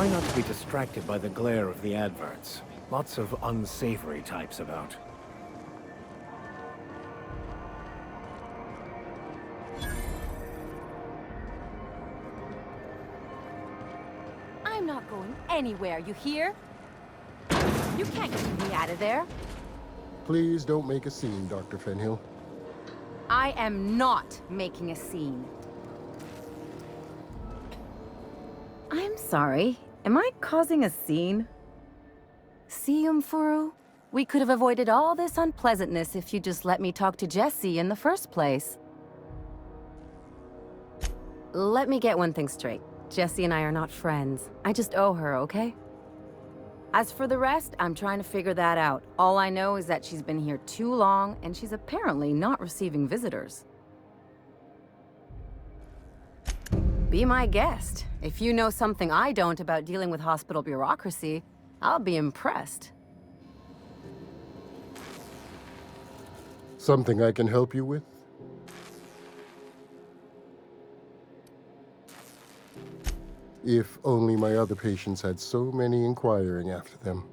Try not to be distracted by the glare of the adverts. Lots of unsavory types about. I'm not going anywhere, you hear? You can't keep me out of there. Please don't make a scene, Dr. Fenhill. I am not making a scene. I'm sorry. Am I causing a scene? See, Umfuru? We could have avoided all this unpleasantness if you just let me talk to Jessie in the first place. Let me get one thing straight. Jessie and I are not friends. I just owe her, okay? As for the rest, I'm trying to figure that out. All I know is that she's been here too long, and she's apparently not receiving visitors. Be my guest. If you know something I don't about dealing with hospital bureaucracy, I'll be impressed. Something I can help you with? If only my other patients had so many inquiring after them.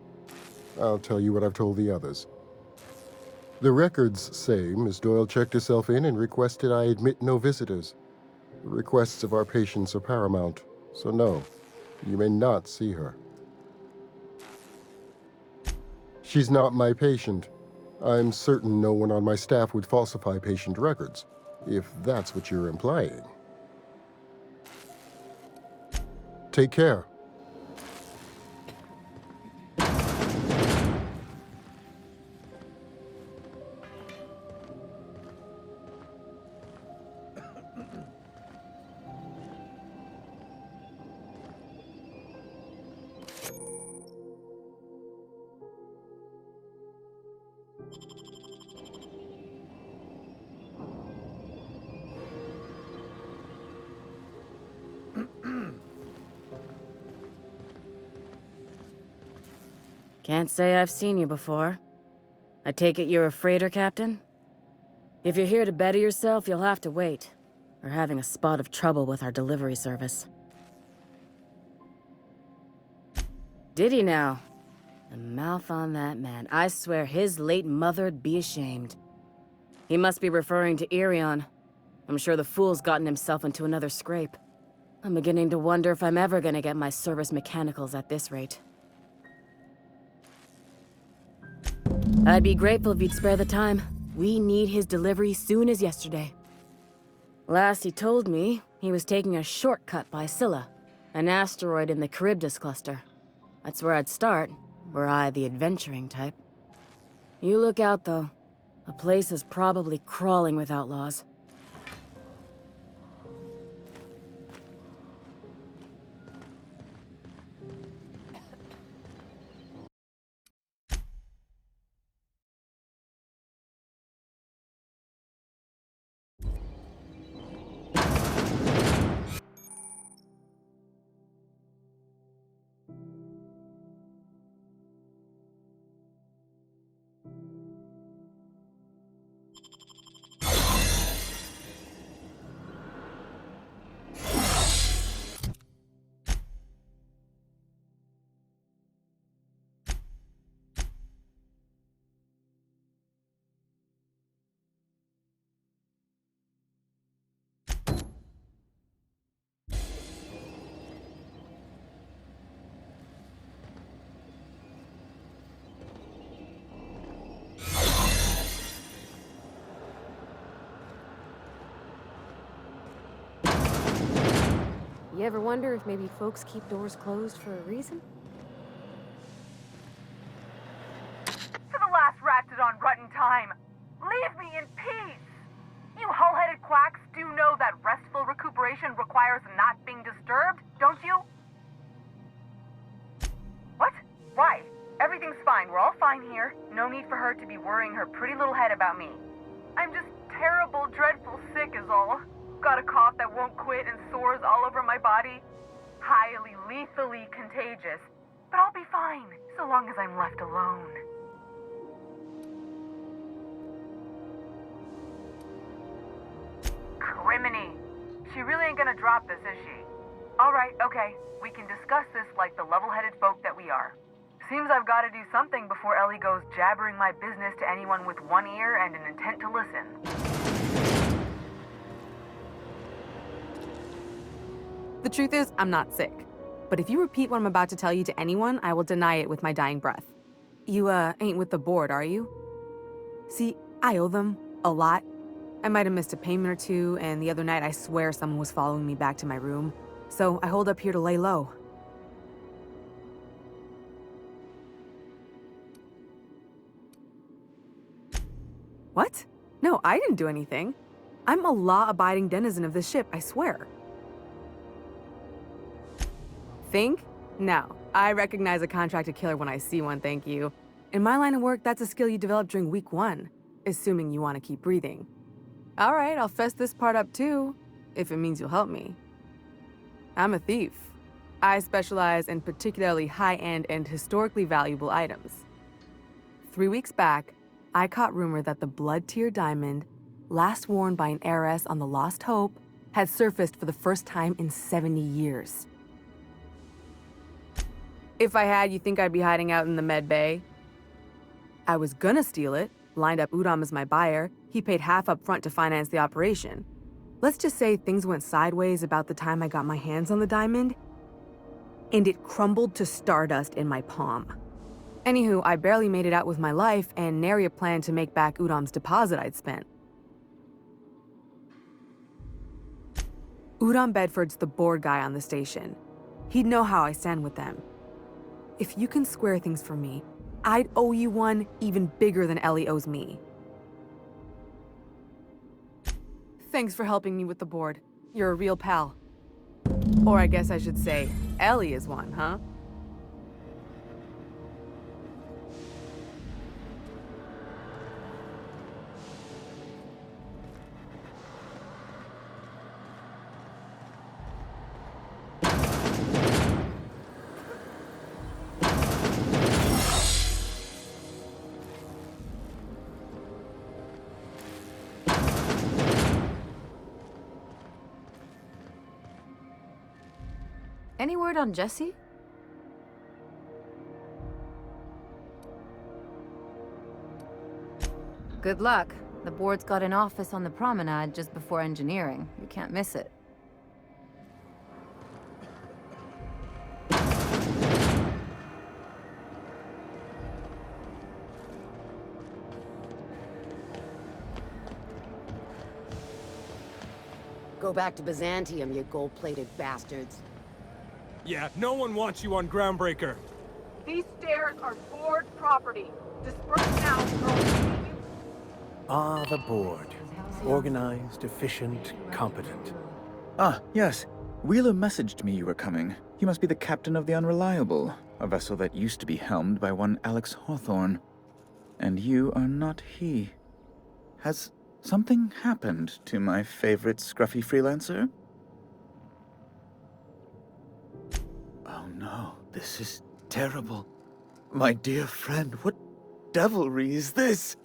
I'll tell you what I've told the others. The records say Miss Doyle checked herself in and requested I admit no visitors. The requests of our patients are paramount, so no, you may not see her. She's not my patient. I'm certain no one on my staff would falsify patient records, if that's what you're implying. Take care. Can't say I've seen you before. I take it you're a freighter captain? If you're here to better yourself, you'll have to wait. We're having a spot of trouble with our delivery service. Did he now? The mouth on that man. I swear his late mother'd be ashamed. He must be referring to Irion. I'm sure the fool's gotten himself into another scrape. I'm beginning to wonder if I'm ever gonna get my service mechanicals at this rate. I'd be grateful if you'd spare the time. We need his delivery soon as yesterday. Last he told me, he was taking a shortcut by Scylla, an asteroid in the Charybdis cluster. That's where I'd start, were I the adventuring type. You look out, though. The place is probably crawling with outlaws. You ever wonder if maybe folks keep doors closed for a reason? For the last Ratdodon rotten time, leave me in peace! You hull-headed quacks do know that restful recuperation requires not being disturbed, don't you? What? Why? Everything's fine. We're all fine here. No need for her to be worrying her pretty little head about me. I'm just terrible, dreadful sick is all. Got a cough that won't quit and sores all over my body. Highly, lethally contagious. But I'll be fine, so long as I'm left alone. Criminy. She really ain't gonna drop this, is she? Alright, okay. We can discuss this like the level-headed folk that we are. Seems I've got to do something before Ellie goes jabbering my business to anyone with one ear and an intent to listen. The truth is, I'm not sick. But if you repeat what I'm about to tell you to anyone, I will deny it with my dying breath. You, ain't with the board, are you? See, I owe them a lot. I might have missed a payment or two, and the other night I swear someone was following me back to my room. So I hold up here to lay low. What? No, I didn't do anything. I'm a law-abiding denizen of this ship, I swear. Think? No. I recognize a contracted killer when I see one, thank you. In my line of work, that's a skill you develop during week 1, assuming you want to keep breathing. All right, I'll fess this part up too, if it means you'll help me. I'm a thief. I specialize in particularly high-end and historically valuable items. 3 weeks back, I caught rumor that the blood-tier diamond, last worn by an heiress on the Lost Hope, had surfaced for the first time in 70 years. If I had, you think I'd be hiding out in the med bay? I was gonna steal it, lined up Udom as my buyer. He paid half up front to finance the operation. Let's just say things went sideways about the time I got my hands on the diamond, and it crumbled to stardust in my palm. Anywho, I barely made it out with my life, and nary a plan to make back Udom's deposit I'd spent. Udom Bedford's the board guy on the station. He'd know how I stand with them. If you can square things for me, I'd owe you one even bigger than Ellie owes me. Thanks for helping me with the board. You're a real pal. Or I guess I should say, Ellie is one, huh? Any word on Jesse? Good luck. The board's got an office on the promenade just before engineering. You can't miss it. Go back to Byzantium, you gold-plated bastards. Yeah, no one wants you on Groundbreaker. These stairs are board property. Disperse now, or I'll see you. Ah, the board. Organized, efficient, competent. Ah, yes. Wheeler messaged me you were coming. You must be the captain of the Unreliable, a vessel that used to be helmed by one Alex Hawthorne. And you are not he. Has something happened to my favorite scruffy freelancer? Oh no, this is terrible. My dear friend, what devilry is this?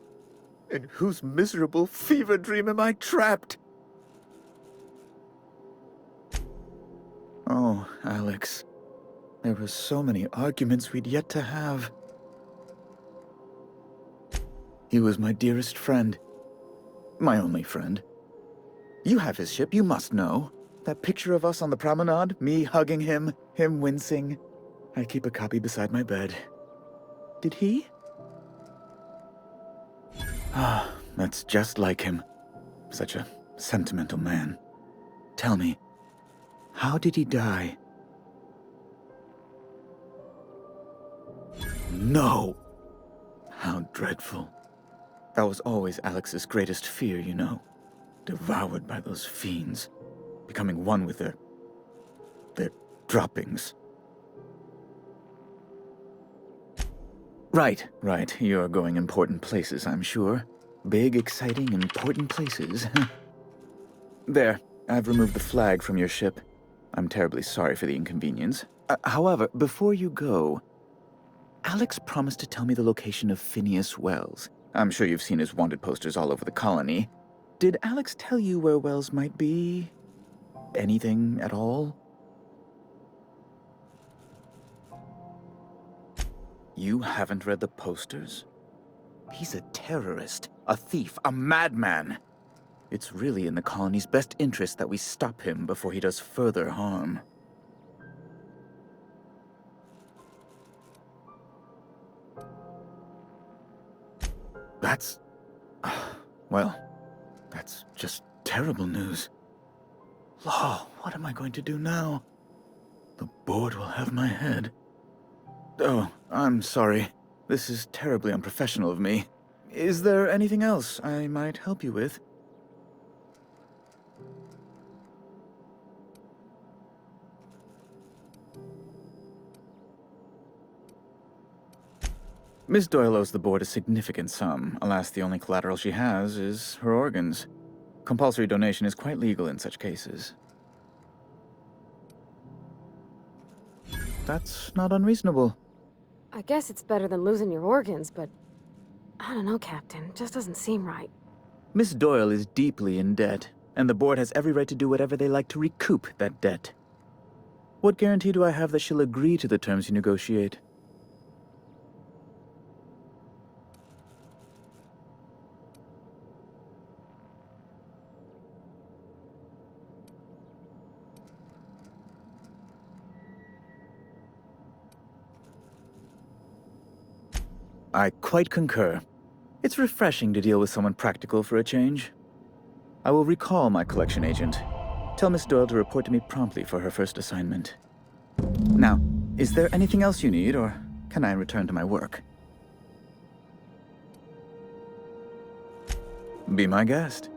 In whose miserable fever dream am I trapped? Oh, Alex. There were so many arguments we'd yet to have. He was my dearest friend. My only friend. You have his ship, you must know. That picture of us on the promenade, me hugging him, him wincing. I keep a copy beside my bed. Did he? Ah, that's just like him. Such a sentimental man. Tell me, how did he die? No! How dreadful. That was always Alex's greatest fear, you know. Devoured by those fiends. Becoming one with their droppings. Right. You're going important places, I'm sure. Big, exciting, important places. There, I've removed the flag from your ship. I'm terribly sorry for the inconvenience. However, before you go, Alex promised to tell me the location of Phineas Wells. I'm sure you've seen his wanted posters all over the colony. Did Alex tell you where Wells might be? Anything at all? You haven't read the posters? He's a terrorist, a thief, a madman. It's really in the colony's best interest that we stop him before he does further harm. That's... well, that's just terrible news. Law, what am I going to do now? The board will have my head. Oh, I'm sorry. This is terribly unprofessional of me. Is there anything else I might help you with? Miss Doyle owes the board a significant sum. Alas, the only collateral she has is her organs. Compulsory donation is quite legal in such cases. That's not unreasonable. I guess it's better than losing your organs, but... I don't know, Captain. Just doesn't seem right. Miss Doyle is deeply in debt, and the board has every right to do whatever they like to recoup that debt. What guarantee do I have that she'll agree to the terms you negotiate? I quite concur. It's refreshing to deal with someone practical for a change. I will recall my collection agent. Tell Miss Doyle to report to me promptly for her first assignment. Now, is there anything else you need, or can I return to my work? Be my guest.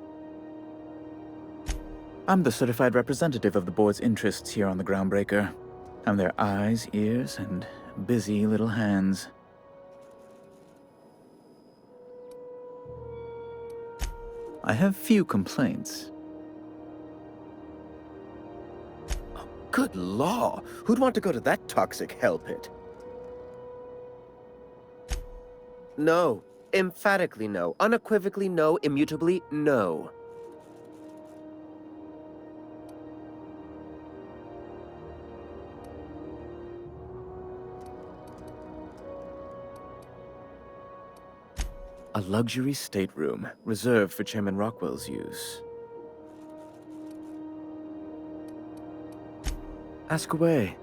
I'm the certified representative of the board's interests here on the Groundbreaker. I'm their eyes, ears, and busy little hands. I have few complaints. Oh, good law! Who'd want to go to that toxic hell pit? No. Emphatically no. Unequivocally no. Immutably no. A luxury stateroom, reserved for Chairman Rockwell's use. Ask away.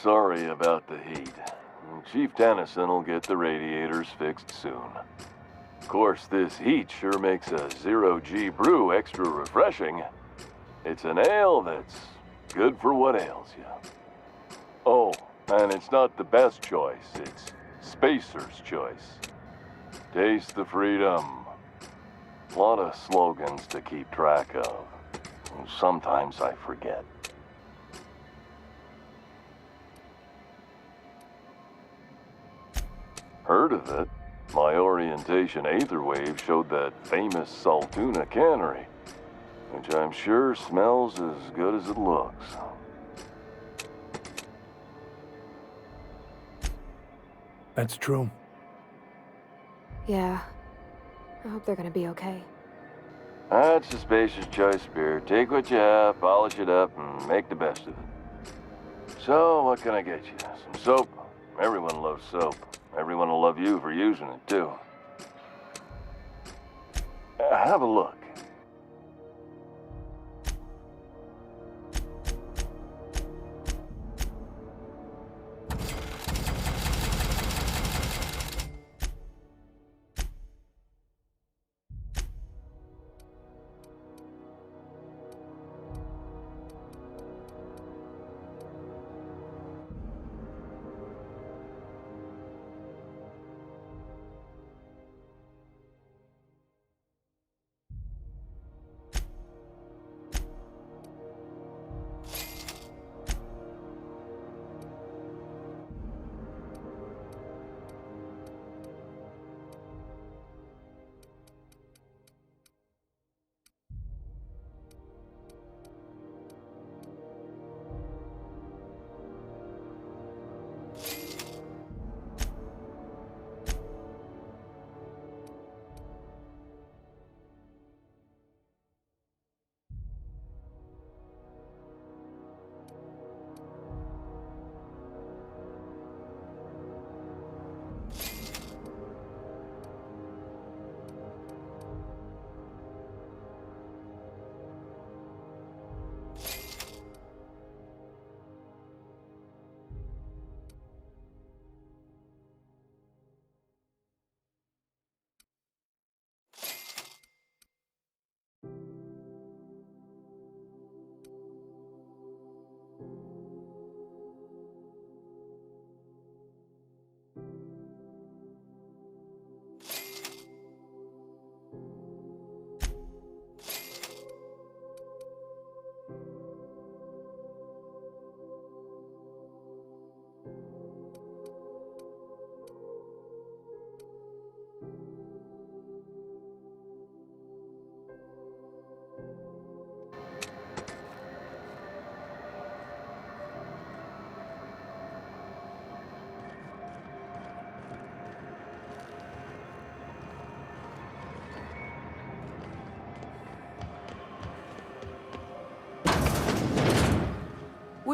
Sorry about the heat. Chief Tennyson will get the radiators fixed soon. Of course, this heat sure makes a zero-G brew extra refreshing. It's an ale that's good for what ails you. Oh, and it's not the best choice, it's Spacer's choice. Taste the freedom. A lot of slogans to keep track of. Sometimes I forget. Heard of it? My orientation aether wave showed that famous Saltuna cannery, which I'm sure smells as good as it looks. That's true. Yeah. I hope they're gonna be okay. That's a spacious choice beer. Take what you have, polish it up, and make the best of it. So, what can I get you? Some soap? Everyone loves soap. Everyone will love you for using it, too. Have a look.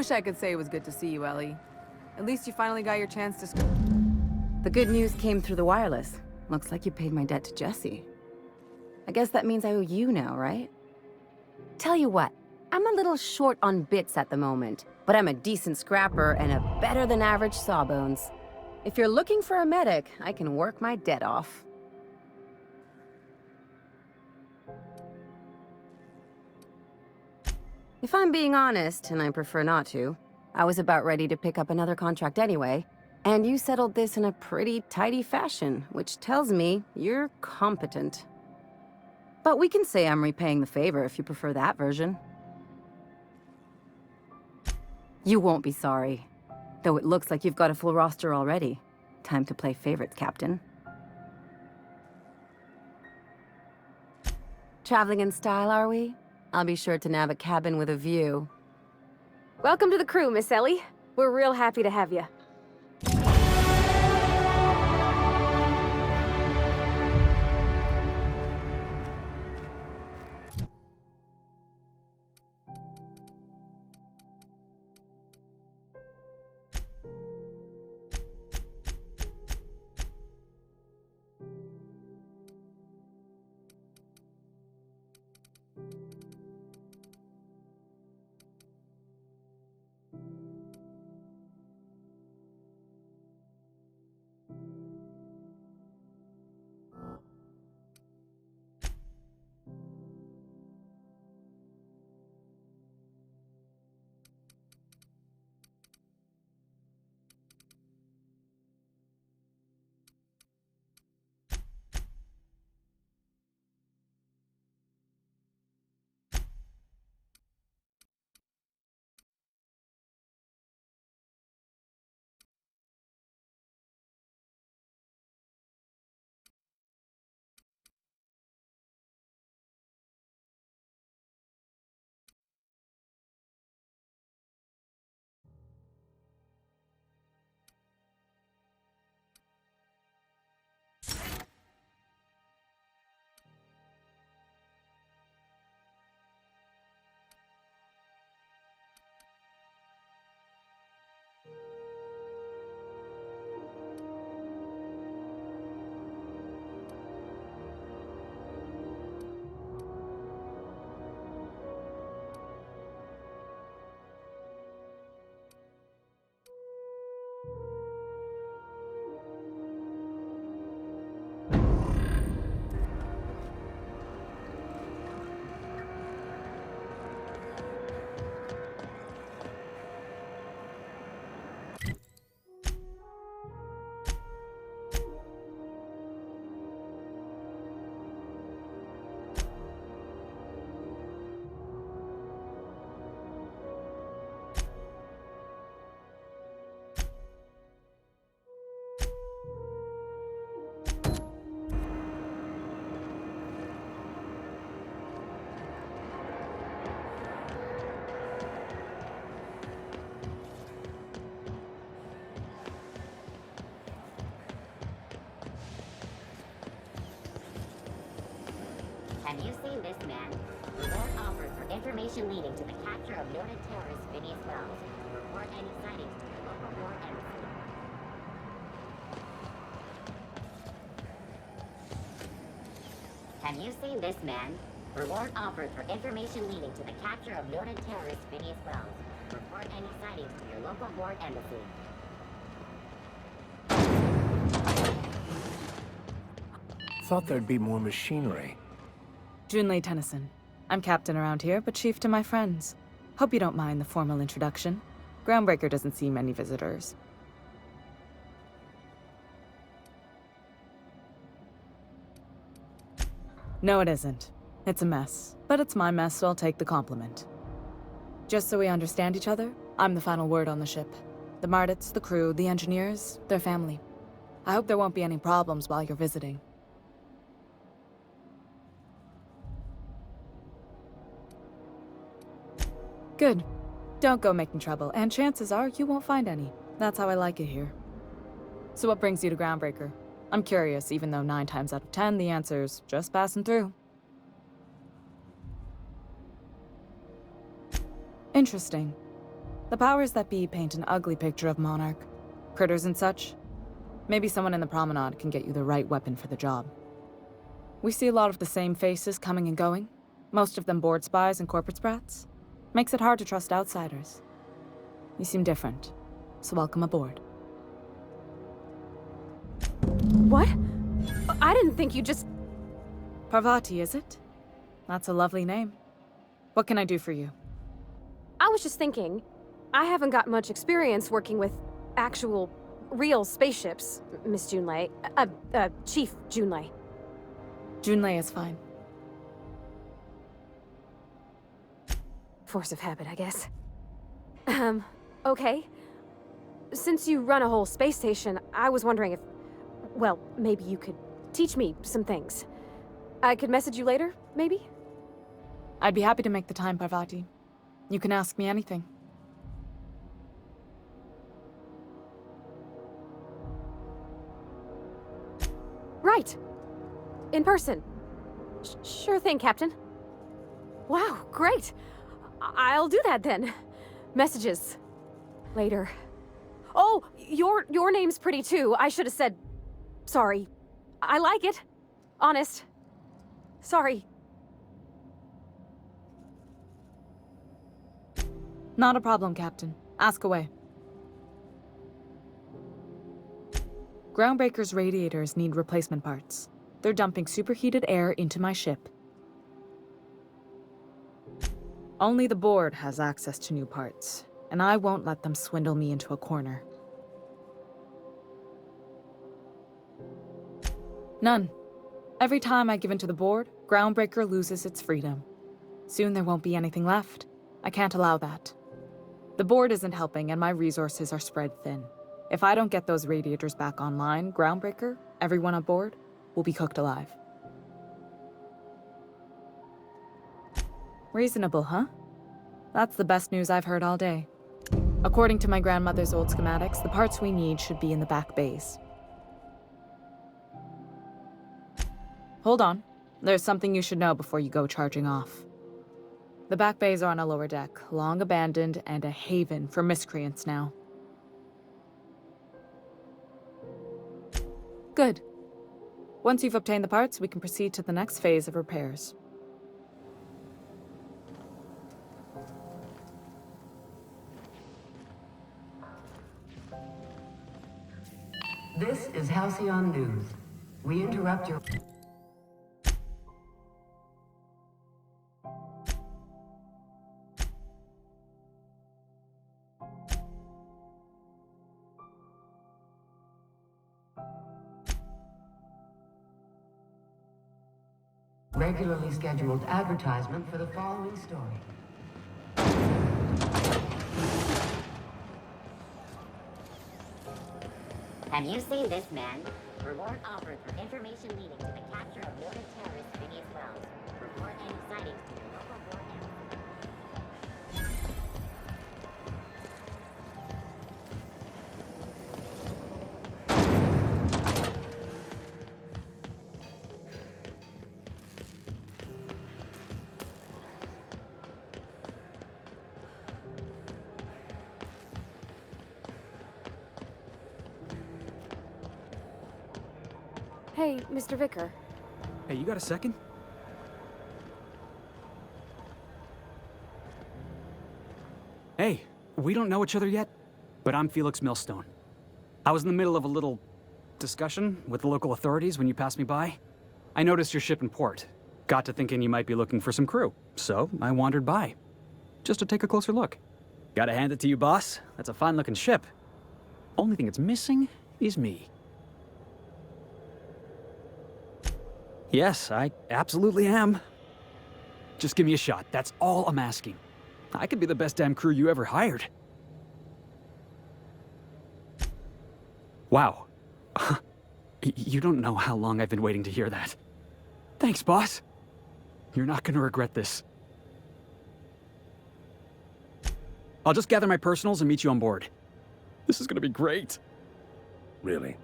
wish I could say it was good to see you, Ellie. At least you finally got your chance to The good news came through the wireless. Looks like you paid my debt to Jesse. I guess that means I owe you now, right? Tell you what, I'm a little short on bits at the moment, but I'm a decent scrapper and a better-than-average sawbones. If you're looking for a medic, I can work my debt off. If I'm being honest, and I prefer not to, I was about ready to pick up another contract anyway, and you settled this in a pretty tidy fashion, which tells me you're competent. But we can say I'm repaying the favor if you prefer that version. You won't be sorry. Though it looks like you've got a full roster already. Time to play favorites, Captain. Traveling in style, are we? I'll be sure to nab a cabin with a view. Welcome to the crew, Miss Ellie. We're real happy to have you. Have you seen this man? Reward offered for information leading to the capture of noted terrorist Phineas Wells. Report any sightings to your local war embassy. Have you seen this man? Reward offered for information leading to the capture of noted terrorist Phineas Wells. Report any sightings to your local war embassy. Thought there'd be more machinery. Junlei Tennyson. I'm captain around here, but chief to my friends. Hope you don't mind the formal introduction. Groundbreaker doesn't see many visitors. No, it isn't. It's a mess. But it's my mess, so I'll take the compliment. Just so we understand each other, I'm the final word on the ship. The Mardits, the crew, the engineers, their family. I hope there won't be any problems while you're visiting. Good. Don't go making trouble, and chances are you won't find any. That's how I like it here. So what brings you to Groundbreaker? I'm curious, even though 9 times out of 10 the answer's just passing through. Interesting. The powers that be paint an ugly picture of Monarch. Critters and such. Maybe someone in the promenade can get you the right weapon for the job. We see a lot of the same faces coming and going. Most of them board spies and corporate sprats. Makes it hard to trust outsiders. You seem different, so welcome aboard. What? I didn't think you just... Parvati, is it? That's a lovely name. What can I do for you? I was just thinking, I haven't got much experience working with actual, real spaceships, Miss Junlei. Chief Junlei. Junlei is fine. Force of habit, I guess. Okay. Since you run a whole space station, I was wondering if... Well, maybe you could teach me some things. I could message you later, maybe? I'd be happy to make the time, Parvati. You can ask me anything. Right. In person. Sure thing, Captain. Wow, great. I'll do that then. Messages. Later. Oh, your name's pretty too. I should have said... Sorry. I like it. Honest. Sorry. Not a problem, Captain. Ask away. Groundbreaker's radiators need replacement parts. They're dumping superheated air into my ship. Only the board has access to new parts, and I won't let them swindle me into a corner. None. Every time I give in to the board, Groundbreaker loses its freedom. Soon there won't be anything left. I can't allow that. The board isn't helping, and my resources are spread thin. If I don't get those radiators back online, Groundbreaker, everyone aboard, will be cooked alive. Reasonable, huh? That's the best news I've heard all day. According to my grandmother's old schematics, the parts we need should be in the back bays. Hold on. There's something you should know before you go charging off. The back bays are on a lower deck, long abandoned and a haven for miscreants now. Good. Once you've obtained the parts, we can proceed to the next phase of repairs. This is Halcyon News. We interrupt your... Regularly scheduled advertisement for the following story. Have you seen this man? Reward offered for information leading to the capture of noted terrorist Phineas Wells. Report any sightings to your local board embassy. Hey, Mr. Vicker. Hey, you got a second? Hey, we don't know each other yet, but I'm Felix Millstone. I was in the middle of a little discussion with the local authorities when you passed me by. I noticed your ship in port. Got to thinking you might be looking for some crew, so I wandered by. Just to take a closer look. Gotta hand it to you, boss. That's a fine-looking ship. Only thing it's missing is me. Yes, I absolutely am. Just give me a shot. That's all I'm asking. I could be the best damn crew you ever hired. Wow. You don't know how long I've been waiting to hear that. Thanks, boss. You're not gonna regret this. I'll just gather my personals and meet you on board. This is gonna be great. Really?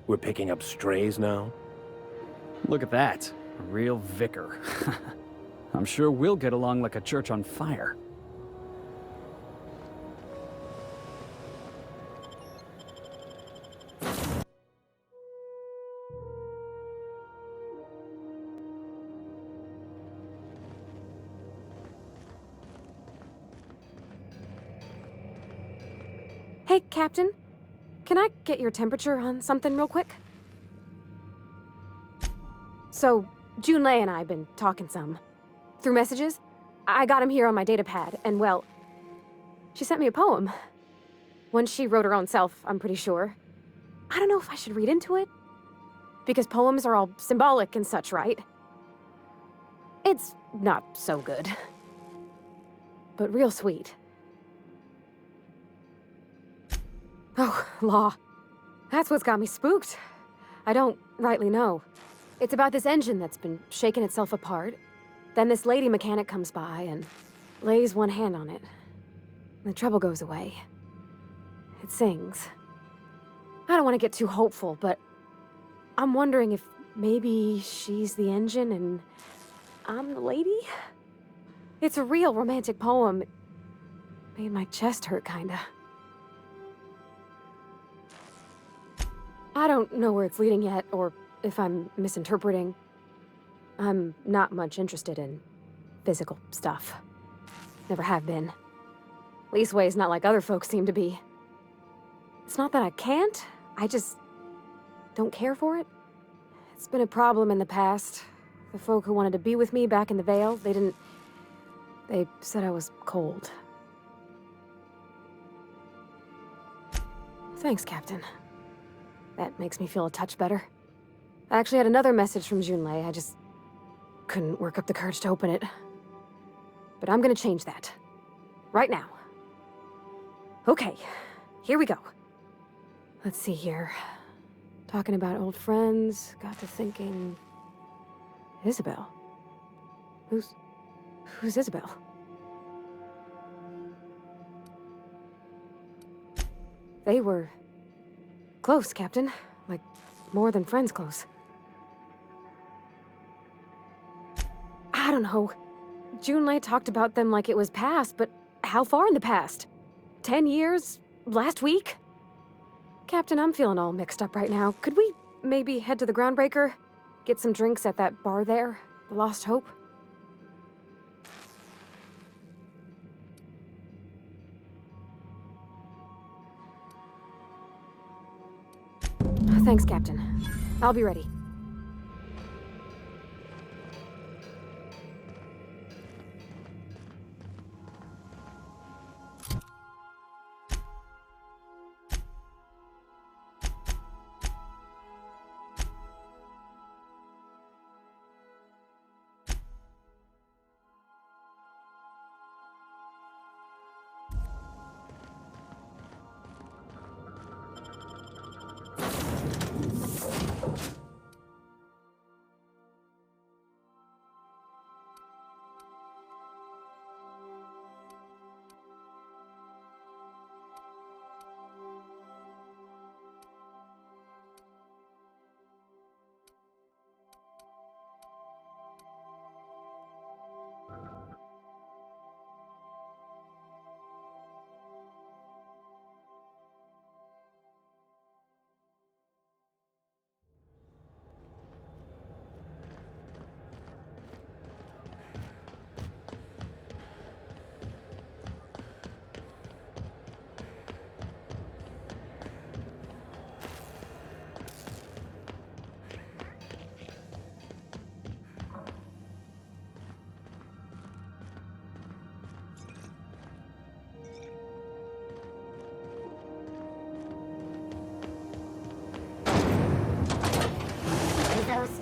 We're picking up strays now? Look at that. A real vicar. I'm sure we'll get along like a church on fire. Hey, Captain. Can I get your temperature on something real quick? So, Junlei and I have been talking some. Through messages. I got him here on my datapad, and well, she sent me a poem. One she wrote her own self, I'm pretty sure. I don't know if I should read into it. Because poems are all symbolic and such, right? It's not so good. But real sweet. Oh, law. That's what's got me spooked. I don't rightly know. It's about this engine that's been shaking itself apart. Then this lady mechanic comes by and lays one hand on it. The trouble goes away. It sings. I don't want to get too hopeful, but I'm wondering if maybe she's the engine and I'm the lady? It's a real romantic poem. It made my chest hurt, kinda. I don't know where it's leading yet, or if I'm misinterpreting. I'm not much interested in physical stuff. Never have been. Leastways not like other folks seem to be. It's not that I can't, I just don't care for it. It's been a problem in the past. The folk who wanted to be with me back in the Vale, they said I was cold. Thanks, Captain. That makes me feel a touch better. I actually had another message from Junlei. I just couldn't work up the courage to open it. But I'm gonna change that. Right now. Okay, here we go. Let's see here. Talking about old friends, got to thinking... Isabel? Who's Isabel? They were... close, Captain. Like, more than friends close. I don't know. Junlei talked about them like it was past, but how far in the past? 10 years? Last week? Captain, I'm feeling all mixed up right now. Could we maybe head to the Groundbreaker? Get some drinks at that bar there? The Lost Hope? Thanks, Captain. I'll be ready.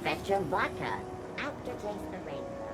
Spectrum Vodka. Aftertaste the rainbow.